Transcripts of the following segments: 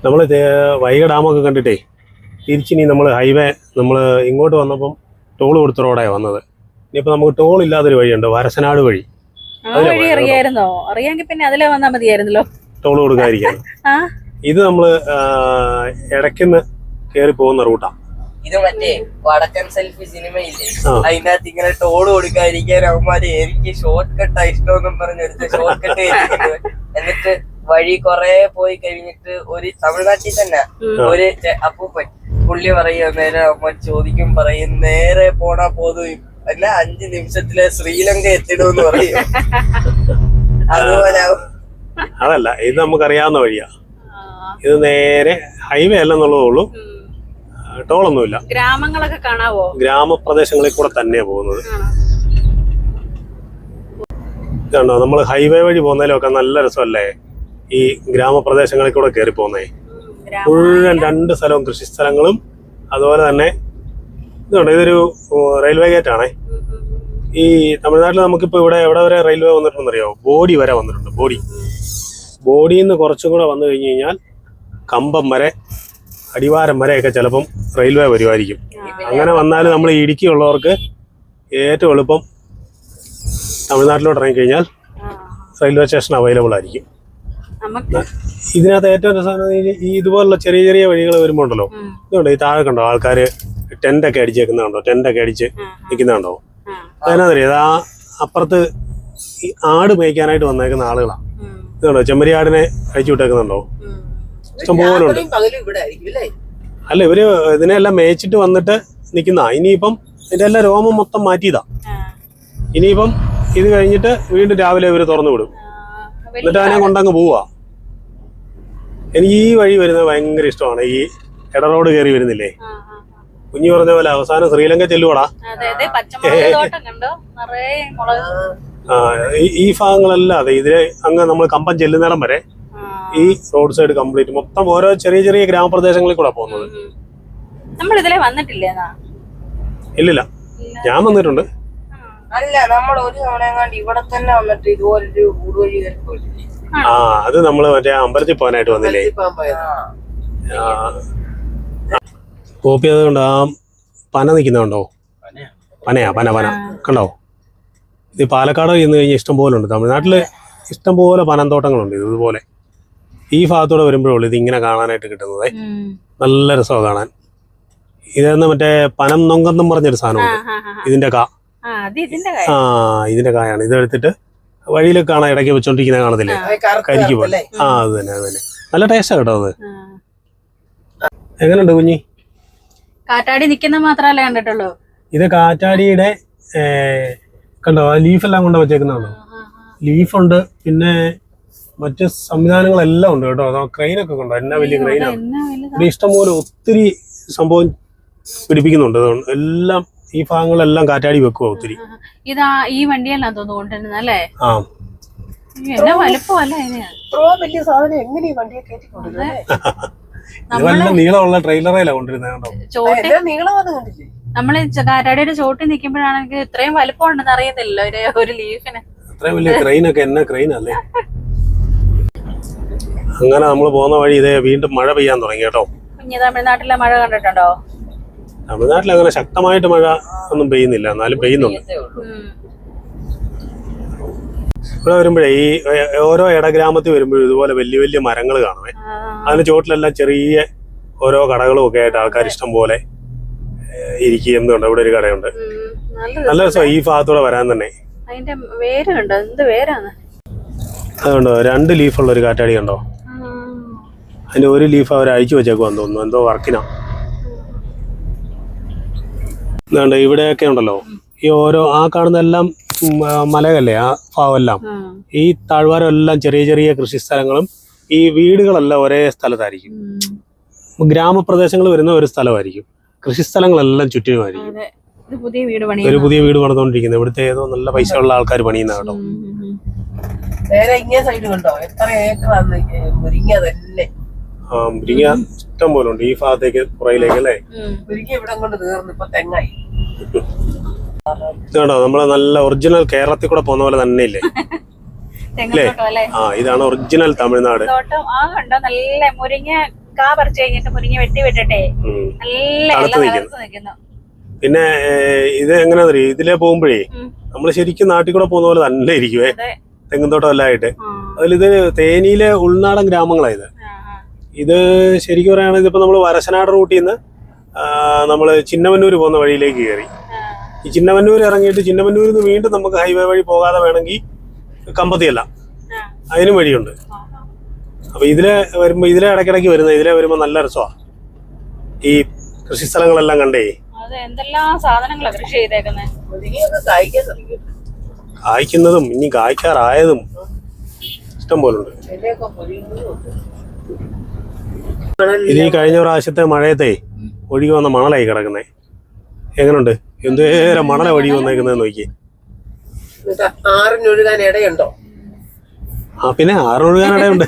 നമ്മൾ വൈഗ ഡാമൊക്കെ കണ്ടിട്ടേ തിരിച്ചിനി നമ്മൾ ഹൈവേ നമ്മൾ ഇങ്ങോട്ട് വന്നപ്പം ടോൾ കൊടുത്ത റോഡാണ് വന്നത്. ഇനിയിപ്പോൾ നമുക്ക് ടോൾ ഇല്ലാത്തൊരു വഴിയുണ്ട്, വരസനാട് വഴി. അറിയായിരുന്നോ? അറിയാമെങ്കിൽ പിന്നെ അതിലെ വന്നാൽ മതിയായിരുന്നല്ലോ, ടോൾ കൊടുക്കാതിരിക്കാൻ. ഇത് നമ്മൾ ഇടയ്ക്കുന്ന് കയറി പോകുന്ന റൂട്ടാണ്. ഇത് മറ്റേ വടക്കൻ സെൽഫി സിനിമയില്ലേ, അതിനകത്ത് ഇങ്ങനെ ടോള് കൊടുക്കാതിരിക്കാൻ അവന്മാര് എനിക്ക് ഷോർട്ട് കട്ടാ ഇഷ്ടമെന്നും പറഞ്ഞെടുത്ത് ഷോർട്ട് കട്ട് എന്നിട്ട് വഴി കൊറേ പോയി കഴിഞ്ഞിട്ട് ഒരു തമിഴ്നാട്ടിൽ തന്നെ ഒരു അപ്പൂപ്പൻ പുള്ളി പറയും, നേരെ അമ്മ ചോദിക്കും, പറയും നേരെ പോണാ പോതും അല്ല 5 നിമിഷത്തില് ശ്രീലങ്ക എത്തിടുമെന്ന് പറയും. അതുപോലെ അതല്ല, ഇത് നമുക്കറിയാവുന്ന വഴിയാ. ഇത് നേരെ ഹൈവേ അല്ലെന്നുള്ളതേ ഉള്ളൂ, ടോളൊന്നുമില്ല. ഗ്രാമങ്ങളൊക്കെ കാണാവോ? ഗ്രാമപ്രദേശങ്ങളിൽ കൂടെ തന്നെയാ പോകുന്നത്. കണ്ടോ, നമ്മൾ ഹൈവേ വഴി പോകുന്നതിലൊക്കെ നല്ല രസമല്ലേ ഈ ഗ്രാമപ്രദേശങ്ങളിൽ കൂടെ കയറി പോകുന്നേ. മുഴുവൻ 2 സ്ഥലവും കൃഷിസ്ഥലങ്ങളും അതുപോലെ തന്നെ ഇതുണ്ട്. ഇതൊരു റെയിൽവേ ഗേറ്റ് ആണേ. ഈ തമിഴ്നാട്ടിൽ നമുക്കിപ്പോൾ ഇവിടെ എവിടെ വരെ റെയിൽവേ വന്നിട്ടുണ്ടെന്നറിയോ? ബോഡി വരെ വന്നിട്ടുണ്ട്. ബോഡിയിൽ നിന്ന് കുറച്ചും കൂടെ വന്നു കഴിഞ്ഞ് കഴിഞ്ഞാൽ കമ്പം വരെ, അടിവാരം വരെയൊക്കെ ചിലപ്പം റെയിൽവേ വരുമായിരിക്കും. അങ്ങനെ വന്നാൽ നമ്മൾ ഇടുക്കി ഉള്ളവർക്ക് ഏറ്റവും എളുപ്പം തമിഴ്നാട്ടിലോട്ട് ഇറങ്ങിക്കഴിഞ്ഞാൽ റെയിൽവേ സ്റ്റേഷൻ അവൈലബിൾ ആയിരിക്കും. ഇതിനകത്ത് ഏറ്റവും രസമാണ് ഈ ഇതുപോലുള്ള ചെറിയ ചെറിയ വഴികൾ വരുമ്പോൾ ഉണ്ടല്ലോ, ഇതുകൊണ്ട് ഈ താഴെ കണ്ടോ ആൾക്കാർ ടെൻ്റൊക്കെ അടിച്ചേക്കുന്നുണ്ടോ, ടെൻ്റൊക്കെ അടിച്ച് നിൽക്കുന്നുണ്ടോ? അതിനകത്തറിയാം, ആ അപ്പുറത്ത് ഈ ആട് മേയ്ക്കാനായിട്ട് വന്നേക്കുന്ന ആളുകളാണ്. ഇതുണ്ടോ ചെമ്മരിയാടിനെ അഴിച്ചു വിട്ടേക്കുന്നുണ്ടോ? ഇഷ്ടംപോലെ ഉണ്ട്. അല്ല, ഇവര് ഇതിനെല്ലാം മേയിച്ചിട്ട് വന്നിട്ട് നിൽക്കുന്ന. ഇനിയിപ്പം ഇതിന്റെ എല്ലാം രോമം മൊത്തം മാറ്റിയതാ. ഇനിയിപ്പം ഇത് കഴിഞ്ഞിട്ട് വീണ്ടും രാവിലെ ഇവര് തുറന്നു വിടും, എന്നിട്ട് അതിനെ കൊണ്ടങ്ങ് പോവാ. എനിക്ക് ഈ വഴി വരുന്നത് ഭയങ്കര ഇഷ്ടമാണ്. ഈ ഇട റോഡ് കയറി വരുന്നില്ലേ, കുഞ്ഞു പറഞ്ഞ പോലെ അവസാനം ശ്രീലങ്ക ചെല്ലുവാടാ. ഈ ഭാഗങ്ങളെല്ലാം അതെ, ഇതിലെ അങ്ങ് നമ്മൾ കമ്പം ചെല്ലുന്നിടം വരെ ഈ റോഡ് സൈഡ് കംപ്ലീറ്റ് മൊത്തം ഓരോ ചെറിയ ചെറിയ ഗ്രാമപ്രദേശങ്ങളിൽ കൂടെ പോകുന്നത്. ഇല്ലില്ല, ഞാൻ വന്നിട്ടുണ്ട്. അല്ല, നമ്മൾ ഒരു തവണ ഇവിടെ തന്നെ വന്നിട്ട് ഇതുപോലൊരു ഊടുവഴി പോയിട്ടില്ലേ? അത് നമ്മള് മറ്റേ അമ്പലത്തിൽ പോകാനായിട്ട് വന്നില്ലേ? കോപ്പി അതുകൊണ്ട് ആ പന നിൽക്കുന്നുണ്ടോ? പന കണ്ടോ? ഇത് പാലക്കാട് ചെന്ന് കഴിഞ്ഞാൽ ഇഷ്ടംപോലെ ഉണ്ട്. തമിഴ്നാട്ടില് ഇഷ്ടംപോലെ പനന്തോട്ടങ്ങളുണ്ട്. ഇതുപോലെ ഈ ഭാഗത്തൂടെ വരുമ്പോഴുള്ളൂ ഇത് ഇങ്ങനെ കാണാനായിട്ട് കിട്ടുന്നത്. നല്ല രസമാണ് കാണാൻ. ഇതെന്ന് മറ്റേ പനം നൊങ്കെന്നും പറഞ്ഞൊരു സാധനമുണ്ട്. ഇതിന്റെ ഇതിന്റെ കായാണ്. ഇതെടുത്തിട്ട് വഴിയിൽ കാണാൻ ഇടയ്ക്ക് വെച്ചോണ്ടിരിക്കുന്ന കാണത്തില്ലേ, കരിക്ക് പോലെ. അത് തന്നെ. നല്ല ടേസ്റ്റാ കേട്ടോ അത്. എങ്ങനെയുണ്ട് കുഞ്ഞി? കാറ്റാടി നിക്കുന്ന മാത്രമല്ല കണ്ടിട്ടുള്ളൂ. ഇത് കാറ്റാടിയുടെ കണ്ടോ, ആ ലീഫെല്ലാം കൊണ്ട് വെച്ചേക്കുന്നതാണോ? ലീഫുണ്ട്, പിന്നെ മറ്റ് സംവിധാനങ്ങളെല്ലാം ഉണ്ട് കേട്ടോ. അതോ ക്രെയിനൊക്കെ കണ്ടോ, എന്നാ വലിയ ക്രെയിനാണ്. ഇവിടെ ഇഷ്ടംപോലെ ഒത്തിരി സംഭവം പിടിപ്പിക്കുന്നുണ്ട്. അതുകൊണ്ട് എല്ലാം ഈ ഭാഗങ്ങളെല്ലാം കാറ്റാടി വെക്കുക ഒത്തിരി. ഇതാ ഈ വണ്ടിയെല്ലാം തോന്നുന്നു അല്ലേ? ആ, എന്നാ വലുപ്പമല്ല വലിയ സാധനം എങ്ങനെ ഈ വണ്ടിയെ കയറ്റിക്കൊണ്ടിരുന്നേ? ഇതെല്ലാം നീളമുള്ള ട്രെയിലറേലാണ് കൊണ്ടിരുന്നത്. നമ്മള് കാറ്റാടിയുടെ ചോട്ടിൽ നിൽക്കുമ്പോഴാണെങ്കിൽ ഇത്രയും വലുപ്പം ഉണ്ടെന്ന് അറിയത്തില്ല ഒരു ലീഫിന്. അത്രയും വലിയ ക്രെയിനൊക്കെ എന്നാ ക്രെയിനല്ലേ. അങ്ങനെ നമ്മൾ പോകുന്ന വഴി ഇതേ വീണ്ടും മഴ പെയ്യാൻ തുടങ്ങി കേട്ടോ. കുഞ്ഞ് തമിഴ്നാട്ടിലെ മഴ കണ്ടിട്ടുണ്ടോ? തമിഴ്നാട്ടിൽ അങ്ങനെ ശക്തമായിട്ട് മഴ ഒന്നും പെയ്യുന്നില്ല, എന്നാലും പെയ്യുന്നുണ്ട്. ഇവിടെ വരുമ്പോഴേ ഈ ഓരോ ഇടഗ്രാമത്തിൽ വരുമ്പോഴും ഇതുപോലെ വലിയ വലിയ മരങ്ങൾ കാണുമേ. അതിന് ചോട്ടിലെല്ലാം ചെറിയ ഓരോ കടകളും ഒക്കെ ആയിട്ട് ആൾക്കാർ ഇഷ്ടം പോലെ ഇരിക്കുന്നുണ്ട്. ഇവിടെ ഒരു കടയുണ്ട്. നല്ല രസം ഈ ഭാഗത്തൂടെ വരാൻ തന്നെ. അതിന്റെ വേര് കണ്ടോ, എന്ത് വേരാണ് അതുകൊണ്ടോ 2 ലീഫുള്ള ഒരു കാറ്റാടി കണ്ടോ? അതിന്റെ ഒരു ലീഫ് അവർ അഴിച്ചു വെച്ചേക്കുവാന്ന് തോന്നുന്നു, എന്തോ വർക്കിനാ. ഇതുകൊണ്ട് ഇവിടെയൊക്കെ ഉണ്ടല്ലോ ഈ ഓരോ ആ കാണുന്ന എല്ലാം മലകല്ലേ, ആ ഭാവമെല്ലാം ഈ താഴ്വാരം എല്ലാം ചെറിയ ചെറിയ കൃഷിസ്ഥലങ്ങളും ഈ വീടുകളെല്ലാം ഒരേ സ്ഥലത്തായിരിക്കും. ഗ്രാമപ്രദേശങ്ങൾ വരുന്ന ഒരു സ്ഥലമായിരിക്കും, കൃഷിസ്ഥലങ്ങളെല്ലാം ചുറ്റിനുമായിരിക്കും. ഒരു പുതിയ വീട് പണിതുകൊണ്ടിരിക്കുന്നത് ഇവിടുത്തെ ഏതോ നല്ല പൈസയുള്ള ആൾക്കാർ പണിയുന്ന കേട്ടോ. മുരിങ്ങ ഇഷ്ടം പോലെ ഉണ്ട് ഈ ഭാഗത്തേക്ക് പുറയിലേക്ക് അല്ലേ. ഇതുണ്ടോ നമ്മള് നല്ല ഒറിജിനൽ കേരളത്തിൽ കൂടെ പോകുന്ന പോലെ തന്നെ ഇല്ലേ? അല്ലേ? ഇതാണ് ഒറിജിനൽ തമിഴ്നാട്. നല്ല മുരിങ്ങ കാ പറിച്ചു കഴിഞ്ഞിട്ട് മുരിങ്ങ വെട്ടി വിട്ടിട്ടേ നല്ല തണുത്ത് നിൽക്കുന്നു. പിന്നെ ഇത് എങ്ങനെയാ അറിയോ, ഇതിലെ പോകുമ്പോഴേ നമ്മൾ ശരിക്കും നാട്ടിൽ കൂടെ പോകുന്ന പോലെ തന്നെ ഇരിക്കുവേ, തെങ്ങുംതോട്ടം എല്ലാം ആയിട്ട്. അതിലിത് തേനിയിലെ ഉൾനാടൻ ഗ്രാമങ്ങളായത്. ഇത് ശരിക്കും പറയുകയാണെങ്കിൽ ഇതിപ്പോ നമ്മൾ വരശനാട് റൂട്ടിൽ നിന്ന് നമ്മൾ ചിന്നമന്നൂർ പോകുന്ന വഴിയിലേക്ക് കയറി. ഈ ചിന്നമന്നൂർ ഇറങ്ങിയിട്ട് ചിന്നമന്നൂരിൽ നിന്ന് വീണ്ടും നമുക്ക് ഹൈവേ വഴി പോകാതെ വേണമെങ്കിൽ കമ്പത്തിയല്ല, അതിനും വഴിയുണ്ട്. അപ്പൊ ഇതിലെ വരുമ്പോ ഇതിലെ ഇടയ്ക്കിടയ്ക്ക് വരുന്നത്, ഇതിലെ വരുമ്പോ നല്ല രസമാണ് ഈ കൃഷി സ്ഥലങ്ങളെല്ലാം കണ്ടേ. എന്തെല്ലാം സാധനങ്ങളാ കൃഷി ചെയ്തേക്കുന്നത്. കായ്ക്കുന്നതും ഇനി കായ്ക്കാറായതും ഇഷ്ടം പോലുണ്ട്. ഇത് ഈ കഴിഞ്ഞ പ്രാവശ്യത്തെ മഴയത്തെ ഒഴുകി വന്ന മണലായി കിടക്കുന്നേ. എങ്ങനുണ്ട്? എന്തേരം മണല ഒഴുകി വന്നേക്കുന്നത് നോക്കി. ആറിനൊഴുകാൻ ഇടയുണ്ടോ? ആ പിന്നെ ആറിനൊഴുകാൻ ഇടയുണ്ട്.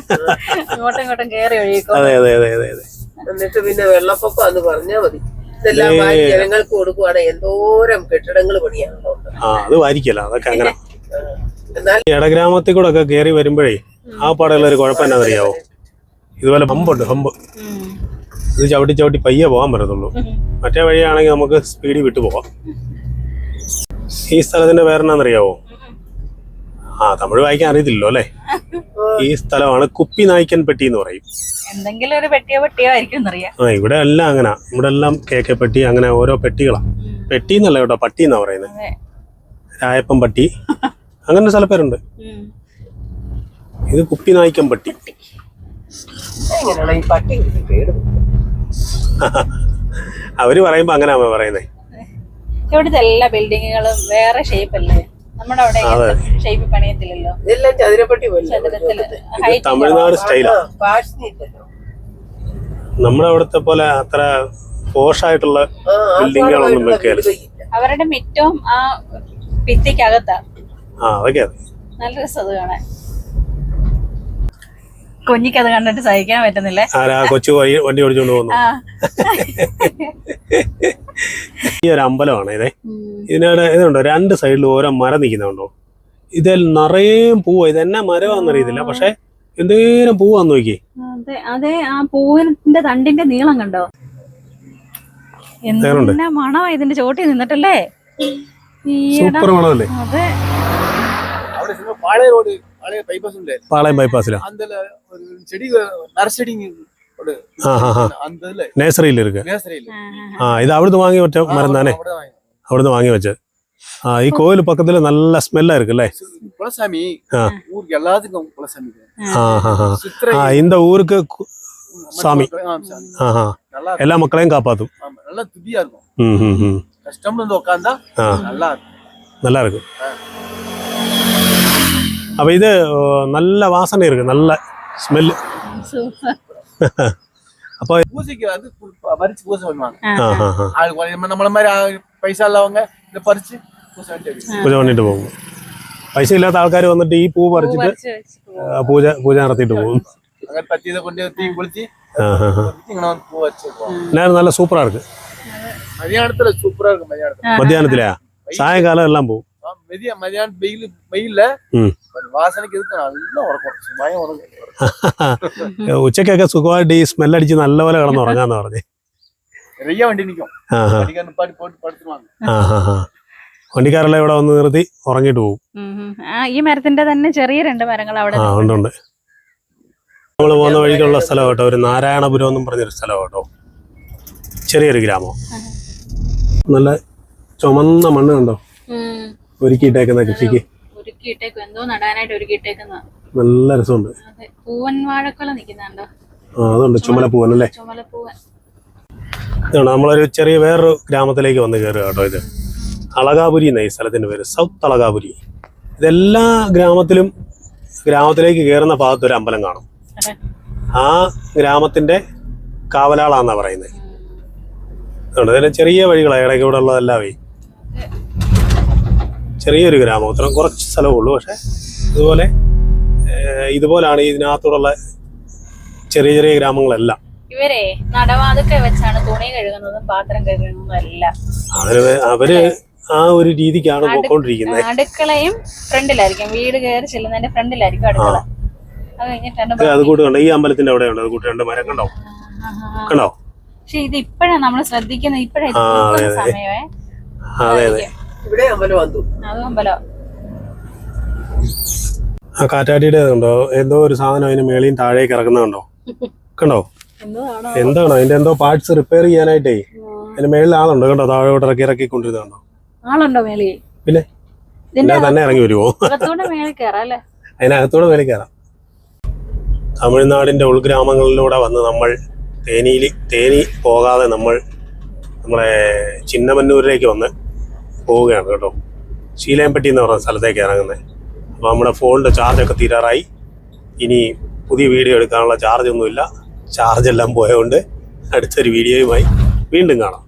അതെ അതെ അതെ അതെ അതെ. എന്നിട്ട് പിന്നെ വെള്ളപ്പൊക്കം എന്ന് പറഞ്ഞാൽ മതി. ഇതെല്ലാം ജനങ്ങൾക്ക് കൊടുക്കുവാണെങ്കിൽ എന്തോരം കെട്ടിടങ്ങൾ പണിയാണല്ലോ. ആ അത് വാരിക്കല്ല, അതൊക്കെ അങ്ങനെ. ഇടഗ്രാമത്തിൽ കൂടെ ഒക്കെ കയറി വരുമ്പോഴേ ആ പാടുള്ള ഒരു കുഴപ്പം എന്നാന്നറിയാവോ, ഇതുപോലെ ഹമ്പുണ്ട്, ഹമ്പ്. ഇത് ചവിട്ടി ചവിട്ടി പയ്യെ പോകാൻ പറ്റത്തുള്ളൂ. മറ്റേ വഴിയാണെങ്കിൽ നമുക്ക് സ്പീഡിൽ വിട്ടു പോവാം. ഈ സ്ഥലത്തിന്റെ പേരെന്നാന്നറിയാവോ? ആ തമിഴ് വായിക്കാൻ അറിയത്തില്ലല്ലോ അല്ലേ. ഈ സ്ഥലമാണ് കുപ്പി നായ്ക്കൻ പെട്ടി എന്ന് പറയും. എന്തെങ്കിലും ഒരു പെട്ടിയോ ആയിരിക്കും. ആ ഇവിടെ എല്ലാം അങ്ങനെ, ഇവിടെ എല്ലാം കേക്ക് പെട്ടി, അങ്ങനെ ഓരോ പെട്ടികളാ. പെട്ടി എന്നല്ല കേട്ടോ, പട്ടി എന്നാ പറയുന്നത്. രായപ്പൻ പട്ടി, അങ്ങനെ സ്ഥലപ്പേരുണ്ട്. ഇത് കുപ്പി നായ്ക്കൻ പെട്ടി. അവര് പറയുമ്പോ അങ്ങനെയാ പറയുന്നേ. ഇവിടുത്തെ എല്ലാ ബിൽഡിങ്ങുകളും വേറെ ഷേപ്പ് അല്ലേ, നമ്മുടെ അവിടെ ഷേപ്പ് പണിയത്തില്ലല്ലോ. തമിഴ്നാട് സ്റ്റൈലാ. നമ്മുടെ അവിടുത്തെ പോലെ അത്ര പോഷായിട്ടുള്ള ബിൽഡിങ്ങുകളൊന്നും വെക്കരുത്. അവരുടെ മിറ്റവും ആ ഭിത്തിക്കകത്താ. ആ അതൊക്കെ അതെ, നല്ല രസം അത് കാണാൻ. കുഞ്ഞിക്കത് കണ്ടിട്ട് സഹിക്കാൻ പറ്റുന്നില്ലേ. ആരാ കൊച്ചു വണ്ടി ഓടിച്ചോണ്ട് പോകുന്നു. ഈ ഒരു അമ്പലമാണ് ഇതേ. ഇതിനോട് ഇതുണ്ടോ, രണ്ട് സൈഡിലും ഓരോ മരം നിൽക്കുന്നുണ്ടോ. ഇതിൽ നിറയെ പൂവ്. ഇതെന്നാ മരമാണെന്നറിയത്തില്ല, പക്ഷെ എന്തേലും പൂവാന്ന് നോക്കി. അതെ, ആ പൂവിന്റെ തണ്ടിന്റെ നീളം കണ്ടോ, എന്താ മണമാ ഇതിന്റെ ചോട്ടിൽ നിന്നിട്ടല്ലേ. സൂപ്പർ മണമല്ലേ. അതെ, പാളയം ബൈപ്പാസിലാ നേഴ്സറിയിൽ ഇருக்கு. ആ ഇത് അവിടുന്ന് വാങ്ങി വെച്ച മരം താനേ, അവിടുന്ന് വാങ്ങി വെച്ചത്. ആ ഈ കോയിൽ പക്കത്തില് നല്ല സ്മെല്ലാ இருக்குல்ல. ആ இந்த ஊருக்கு சாமி எல்லா மக்களையும் காப்பாத்தும். நல்லா இருக்கு. அப்ப இது நல்ல வாசனை இருக்கு, நல்ல ஸ்மெல். அப்போ பூசைக்கு வந்து பறிச்சு பூசை பண்ணுவாங்க. நம்மள மாதிரி பைசா உள்ளவங்க இத பறிச்சு പൂജ പണിട്ട് പോകും. പൈസ ഇല്ലാത്ത ആൾക്കാർ വന്നിട്ട് ഈ പൂ പറിച്ചിട്ട് പൂജ നടത്തിയിട്ട് പോകും. നല്ല സൂപ്പറാ ഇருக்கு. മധ്യാഹ്നത്തിലാ സായങ്കാലം എല്ലാം പോകും. ഉച്ചക്കൊക്കെ സുഖമായിട്ട് ഈ സ്മെല്ലടിച്ച് നല്ലപോലെ കിടന്ന് ഉറങ്ങാന്ന് പറഞ്ഞേ. വണ്ടിക്കാരെല്ലാം ഇവിടെ വന്ന് നിർത്തി ഉറങ്ങിട്ട് പോകും. ഈ മരത്തിന്റെ തന്നെ ചെറിയ രണ്ട് മരങ്ങൾ അവിടെ ഉണ്ട്. നമ്മൾ പോകുന്ന വഴിക്കുള്ള സ്ഥലം കേട്ടോ, ഒരു നാരായണപുരം എന്നും പറഞ്ഞൊരു സ്ഥലം കേട്ടോ. ചെറിയൊരു ഗ്രാമം, നല്ല ചുമന്ന മണ്ണ് കണ്ടോ ഒരുക്കിയിട്ടേക്കുന്ന കൃഷിക്ക്. എന്തോ നടാനായിട്ട് ഒരുക്കിയിട്ടേക്കുന്ന നല്ല രസമുണ്ട്. പൂവൻ വാഴക്കൊല നിൽക്കുന്നുണ്ടോ. ആ അതുണ്ട്, ചുമലപ്പൂവൻ അല്ലേ. ഇതാണ് നമ്മളൊരു ചെറിയ വേറൊരു ഗ്രാമത്തിലേക്ക് വന്ന് കയറുക കേട്ടോ. ഇത് അളകാപുരി എന്നാണ് ഈ സ്ഥലത്തിന്റെ പേര്, സൗത്ത് അളകാപുരി. ഇതെല്ലാ ഗ്രാമത്തിലേക്ക് കയറുന്ന ഭാഗത്ത് ഒരു അമ്പലം കാണും. ആ ഗ്രാമത്തിന്റെ കാവലാളാന്നാ പറയുന്നത്. അതുകൊണ്ട് ചെറിയ വഴികളാണ് ഇടയ്ക്ക് ഇവിടെ ഉള്ളതെല്ലാവേ. ചെറിയൊരു ഗ്രാമം, അത്ര കുറച്ച് സ്ഥലമേ ഉള്ളൂ. പക്ഷെ ഇതുപോലാണ് ഇതിനകത്തൂടുള്ള ചെറിയ ചെറിയ ഗ്രാമങ്ങളെല്ലാം. ഇവരെ നടവാതൊക്കെ വെച്ചാണ് തുണി കഴുകുന്നതും പാത്രം കഴുകുന്നതും എല്ലാം. അവര് ആ ഒരു രീതിക്കാണ് പോയിക്കൊണ്ടിരിക്കുന്നത്. അടുക്കളയും ഫ്രണ്ടിലായിരിക്കും, വീട് കയറി ചെല്ലുന്നതിന്റെ ഫ്രണ്ടിലായിരിക്കും അടുക്കള. അത് കഴിഞ്ഞിട്ട് അത് കൂട്ട് കണ്ടോ, ഈ അമ്പലത്തിന്റെ അവിടെ ഉണ്ട്, അത് കൂട്ട് 2 മരം കണ്ടോ, കണ്ടോ? പക്ഷെ ഇത് ഇപ്പഴാണ് നമ്മൾ ശ്രദ്ധിക്കുന്നത്, ഇപ്പഴേ സമയമേ. അതെ അതെ, ഇവിടെ അമ്പലം വന്നു. അത് അമ്പലം. ആ കാറ്റാടിയുടെ കണ്ടോ, എന്തോ ഒരു സാധനം അതിന് മേളിയും താഴേക്ക് ഇറക്കുന്നുണ്ടോ, കണ്ടോ? എന്താണ് അതിന്റെ എന്തോ പാർട്സ് റിപ്പയർ ചെയ്യാനായിട്ടേ അതിന്റെ മേളിൽ ആളുണ്ടോ, കണ്ടോ? താഴോട്ട് ഇറക്കി കൊണ്ടിരുന്നുണ്ടോ? ആളുണ്ടോ മേളിൽ? പിന്നെ തന്നെ ഇറങ്ങി വരുമോ? മേളിൽ കയറാം അല്ലേ? അതിനകത്തൂടെ മേളിൽ കയറാം. തമിഴ്നാടിന്റെ ഉൾഗ്രാമങ്ങളിലൂടെ വന്ന് നമ്മൾ തേനി പോകാതെ നമ്മളെ ചിന്നമന്നൂരിലേക്ക് വന്ന് പോവുകയാണ് കേട്ടോ. ശീലയംപട്ടി എന്ന് പറഞ്ഞ സ്ഥലത്തേക്ക് ഇറങ്ങുന്നത്. അപ്പോൾ നമ്മുടെ ഫോണിൻ്റെ ചാർജൊക്കെ തീരാറായി. ഇനി പുതിയ വീഡിയോ എടുക്കാനുള്ള ചാർജൊന്നുമില്ല. ചാർജെല്ലാം പോയതുകൊണ്ട് അടുത്തൊരു വീഡിയോയുമായി വീണ്ടും കാണാം.